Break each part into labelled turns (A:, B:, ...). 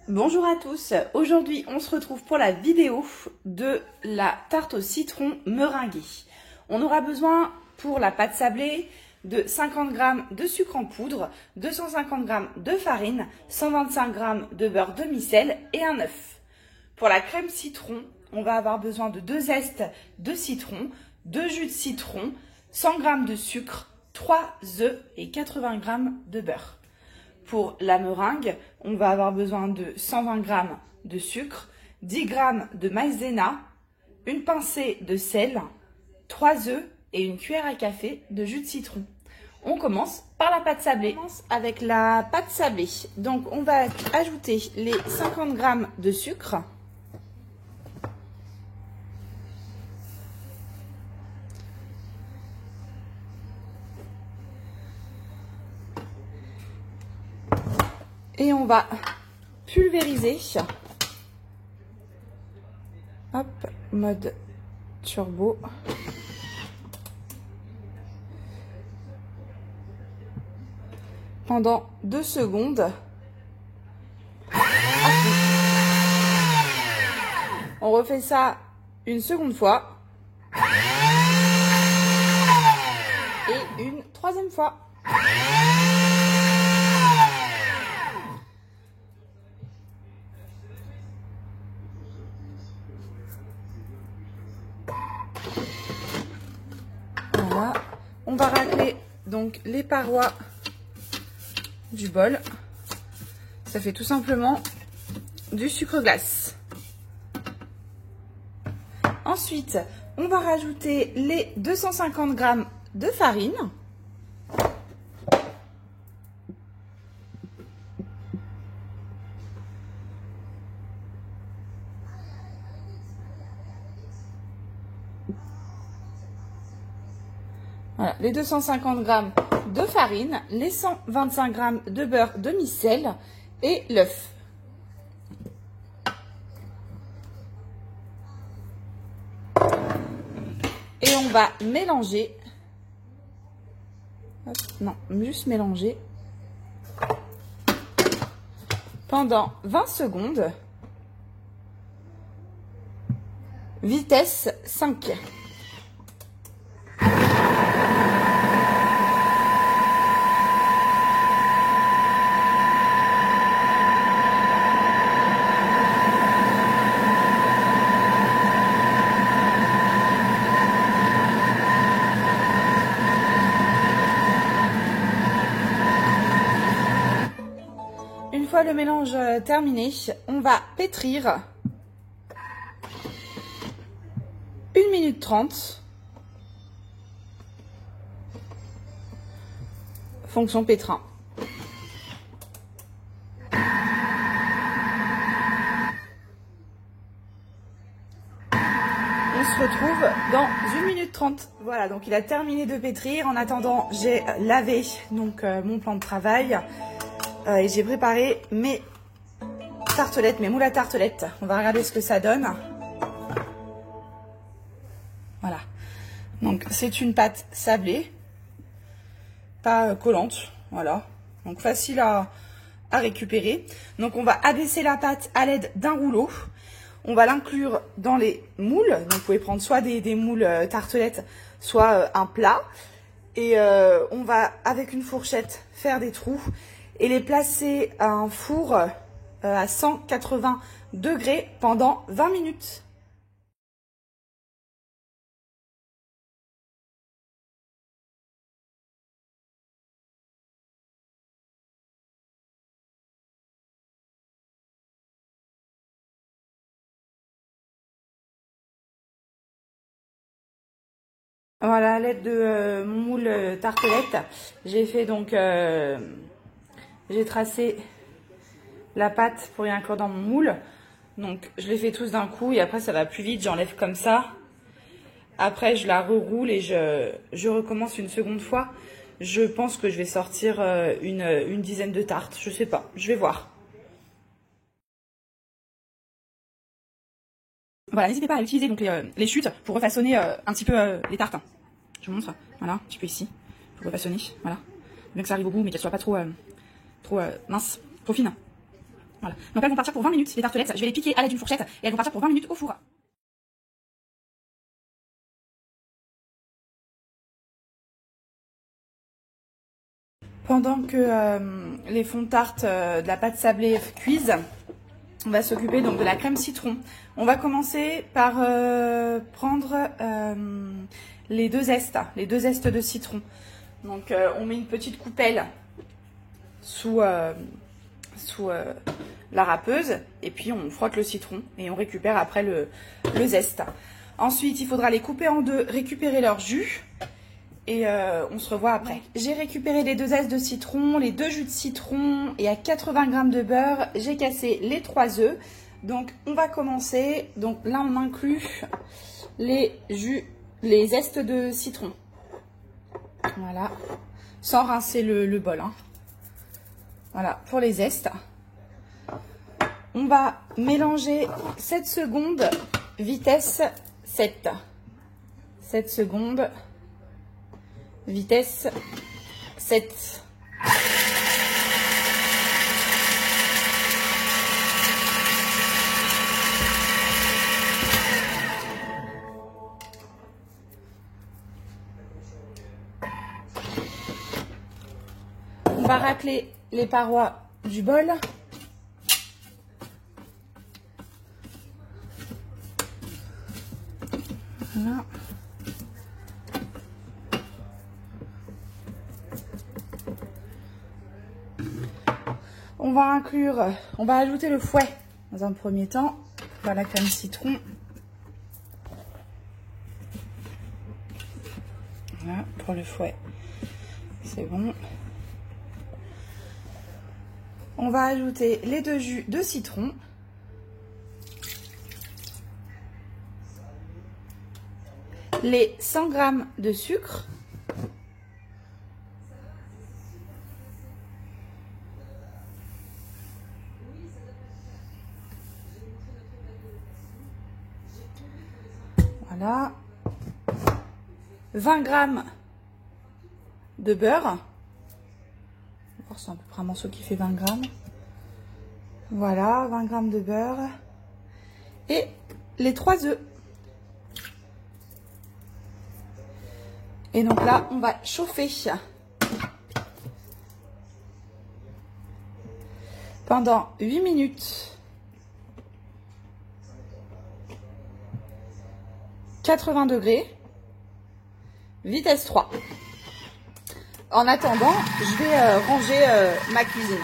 A: Bonjour à tous, aujourd'hui on se retrouve pour la vidéo de la tarte au citron meringuée. On aura besoin pour la pâte sablée de 50 g de sucre en poudre, 250 g de farine, 125 g de beurre demi-sel et un œuf. Pour la crème citron, on va avoir besoin de 2 zestes de citron, 2 jus de citron, 100 g de sucre, 3 œufs et 80 g de beurre. Pour la meringue, on va avoir besoin de 120 g de sucre, 10 g de maïzena, une pincée de sel, 3 œufs et une cuillère à café de jus de citron. On commence par la pâte sablée. On commence avec la pâte sablée. Donc on va ajouter les 50 g de sucre. Et on va pulvériser. Hop, mode turbo. Pendant 2 secondes. On refait ça une seconde fois. Et une troisième fois. Voilà. On va racler donc les parois du bol. Ça fait tout simplement du sucre glace. Ensuite, on va rajouter les 250 g de farine. Voilà, les 250 g de farine, les 125 g de beurre demi-sel et l'œuf. Et on va mélanger. Hop, non, juste mélanger. Pendant 20 secondes. Vitesse 5. Une fois le mélange terminé, on va pétrir 1 minute 30. Fonction pétrin. On se retrouve dans 1 minute 30. Voilà, donc il a terminé de pétrir. En attendant, j'ai lavé donc mon plan de travail. Et j'ai préparé mes tartelettes, mes moules à tartelettes. On va regarder ce que ça donne. Voilà. Donc c'est une pâte sablée, pas collante. Voilà. Donc facile à récupérer. Donc on va abaisser la pâte à l'aide d'un rouleau. On va l'inclure dans les moules. Donc vous pouvez prendre soit des moules tartelettes, soit un plat. Et on va avec une fourchette faire des trous et les placer à un four à 180 degrés pendant 20 minutes. Voilà, à l'aide de mon moule tartelette, j'ai fait donc, j'ai tracé la pâte pour y inclure dans mon moule. Donc je les fais tous d'un coup et après ça va plus vite, j'enlève comme ça. Après je la reroule et je recommence une seconde fois. Je pense que je vais sortir une dizaine de tartes, je sais pas, je vais voir. Voilà, n'hésitez pas à utiliser donc les chutes pour refaçonner un petit peu les tartes. Je vous montre, voilà, un petit peu ici, pour refaçonner, voilà. Bien que ça arrive au bout, mais qu'elle soit pas trop mince, trop fine. Voilà. Donc elles vont partir pour 20 minutes, les tartelettes. Je vais les piquer à l'aide d'une fourchette et elles vont partir pour 20 minutes au four. Pendant que les fonds de tarte de la pâte sablée cuisent, on va s'occuper donc de la crème citron. On va commencer par prendre les deux zestes de citron. Donc on met une petite coupelle sous la râpeuse et puis on frotte le citron et on récupère après le zeste. Ensuite, il faudra les couper en deux, récupérer leur jus et on se revoit après. J'ai récupéré les deux zestes de citron, les deux jus de citron et à 80 g de beurre, j'ai cassé les 3 œufs. Donc on va commencer. Donc là on inclut les zestes de citron. Voilà, sans rincer le bol. Hein. Voilà, pour les zestes. On va mélanger 7 secondes, vitesse 7. 7 secondes, vitesse 7. On va racler les parois du bol. Voilà. On va ajouter le fouet dans un premier temps. Voilà, la crème citron. Voilà, pour le fouet. C'est bon. On va ajouter les deux jus de citron. Les 100 g de sucre. Voilà. 20 g de beurre. C'est à peu près un morceau qui fait 20 g. Voilà, 20 g de beurre. Et les 3 œufs. Et donc là, on va chauffer pendant 8 minutes. 80 degrés. Vitesse 3. En attendant, je vais ranger ma cuisine.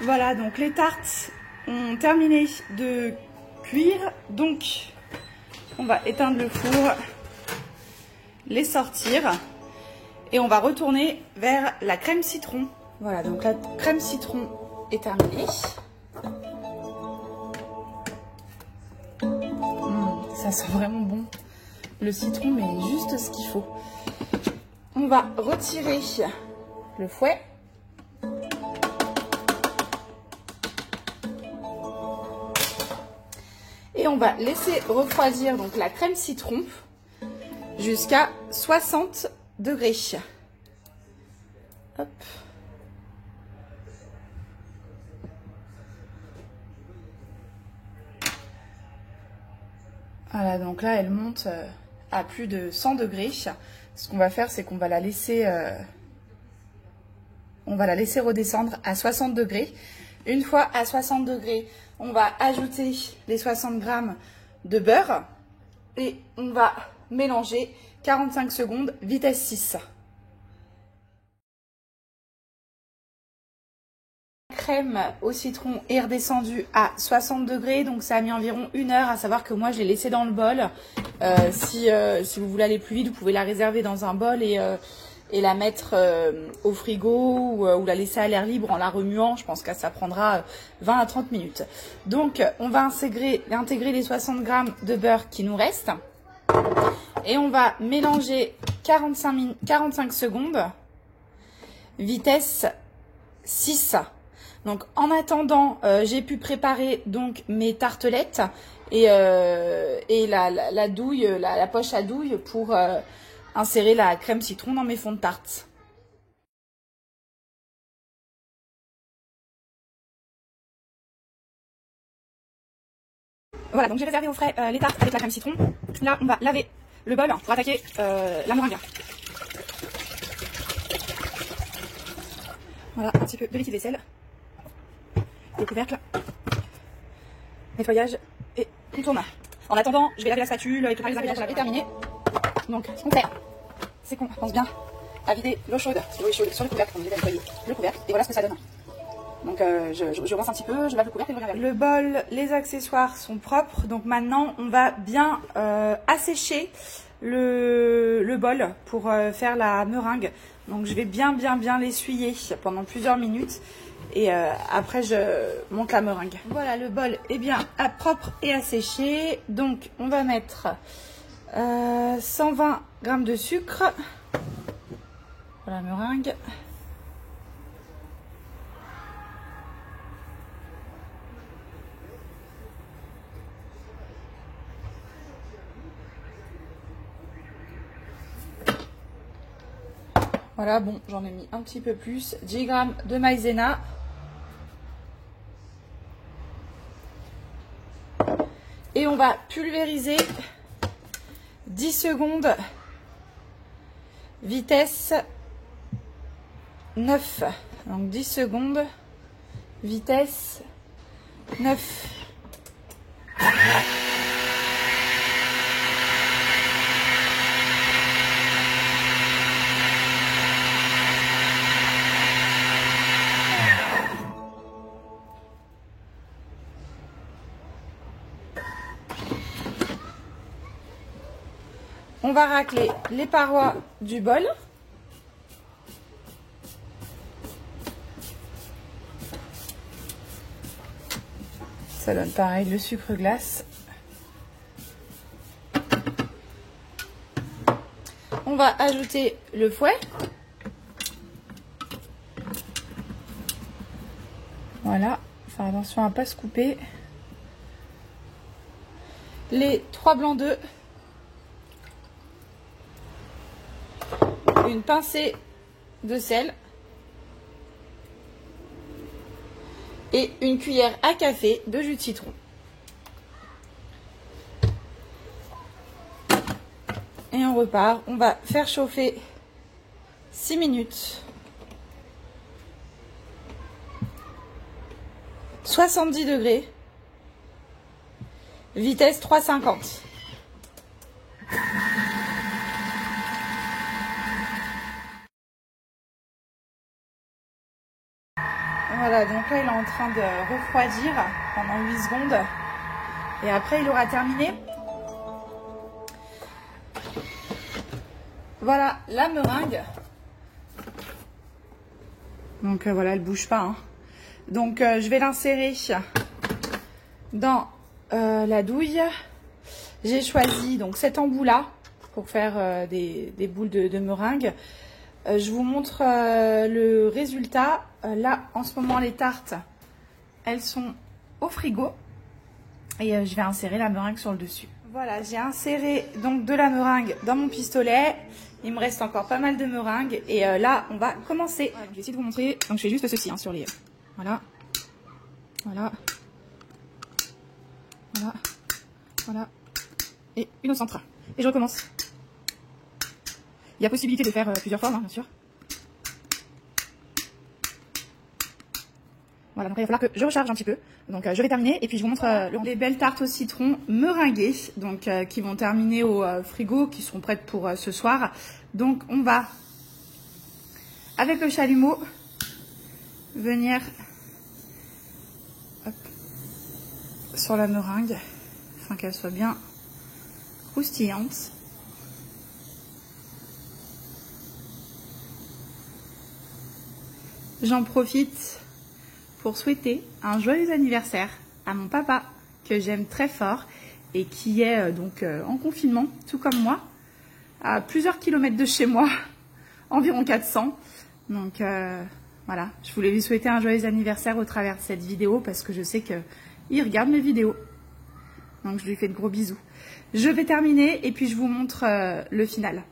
A: Voilà, donc les tartes ont terminé de cuire. Donc, on va éteindre le four, les sortir et on va retourner vers la crème citron. Voilà, donc la crème citron est terminée. Ça sent vraiment bon. Le citron, mais juste ce qu'il faut. On va retirer le fouet. Et on va laisser refroidir donc la crème citron jusqu'à 60 degrés. Hop. Voilà, donc là, elle monte à plus de 100 degrés. Ce qu'on va faire, c'est qu'on va la laisser redescendre à 60 degrés. Une fois à 60 degrés, on va ajouter les 60 g de beurre et on va mélanger 45 secondes, vitesse 6. La crème au citron est redescendue à 60 degrés, donc ça a mis environ 1 heure, à savoir que moi je l'ai laissée dans le bol. Si vous voulez aller plus vite, vous pouvez la réserver dans un bol et la mettre au frigo ou la laisser à l'air libre en la remuant. Je pense que ça prendra 20 à 30 minutes. Donc on va intégrer les 60 g de beurre qui nous restent et on va mélanger 45 secondes, vitesse 6. Donc en attendant, j'ai pu préparer donc mes tartelettes et la douille, la poche à douille pour insérer la crème citron dans mes fonds de tarte. Voilà, donc j'ai réservé au frais les tartes avec la crème citron. Là, on va laver le bol pour attaquer la meringue. Voilà, un petit peu de liquide vaisselle. Le couvercle. Nettoyage et on tourne. En attendant, je vais laver la spatule et préparer les habits pour laver terminé. Donc, ce qu'on fait, c'est qu'on pense bien à vider l'eau chaude, parce que l'eau est chaude sur le couvercle, on va nettoyer le couvercle, et voilà ce que ça donne. Donc je rince un petit peu, je lave le couvercle et je reviens vers. Le bol, les accessoires sont propres, donc maintenant on va bien assécher le bol pour faire la meringue. Donc je vais bien l'essuyer pendant plusieurs minutes et après je monte la meringue. Voilà, le bol est bien propre et asséché, donc on va mettre 120 g de sucre pour la meringue. Voilà, bon, j'en ai mis un petit peu plus. 10 g de maïzena. Et on va pulvériser 10 secondes. Vitesse 9. Donc 10 secondes. Vitesse 9. On va racler les parois du bol. Ça donne pareil le sucre glace. On va ajouter le fouet. Voilà, faire attention à ne pas se couper. Les 3 blancs d'œufs. Une pincée de sel et une cuillère à café de jus de citron. Et on repart. On va faire chauffer 6 minutes. 70 degrés. Vitesse 350. Voilà, donc là il est en train de refroidir pendant 8 secondes et après il aura terminé. Voilà la meringue. Donc voilà, elle bouge pas. Hein. Donc je vais l'insérer dans la douille. J'ai choisi donc cet embout là pour faire des boules de meringue. Je vous montre le résultat. Là, en ce moment, les tartes, elles sont au frigo. Et je vais insérer la meringue sur le dessus. Voilà, j'ai inséré donc de la meringue dans mon pistolet. Il me reste encore pas mal de meringue. Et là, on va commencer. Voilà, je vais essayer de vous montrer. Donc, je fais juste ceci hein, sur les... Voilà. Voilà. Voilà. Voilà. Et une au centre. Et je recommence. Il y a possibilité de faire plusieurs formes, hein, bien sûr. Voilà, donc il va falloir que je recharge un petit peu. Donc je vais terminer et puis je vous montre les belles tartes au citron meringuées, donc qui vont terminer au frigo, qui seront prêtes pour ce soir. Donc on va, avec le chalumeau, venir hop, sur la meringue, afin qu'elle soit bien croustillante. J'en profite pour souhaiter un joyeux anniversaire à mon papa, que j'aime très fort et qui est donc en confinement, tout comme moi, à plusieurs kilomètres de chez moi, environ 400. Donc voilà, je voulais lui souhaiter un joyeux anniversaire au travers de cette vidéo parce que je sais qu'il regarde mes vidéos. Donc je lui fais de gros bisous. Je vais terminer et puis je vous montre le final.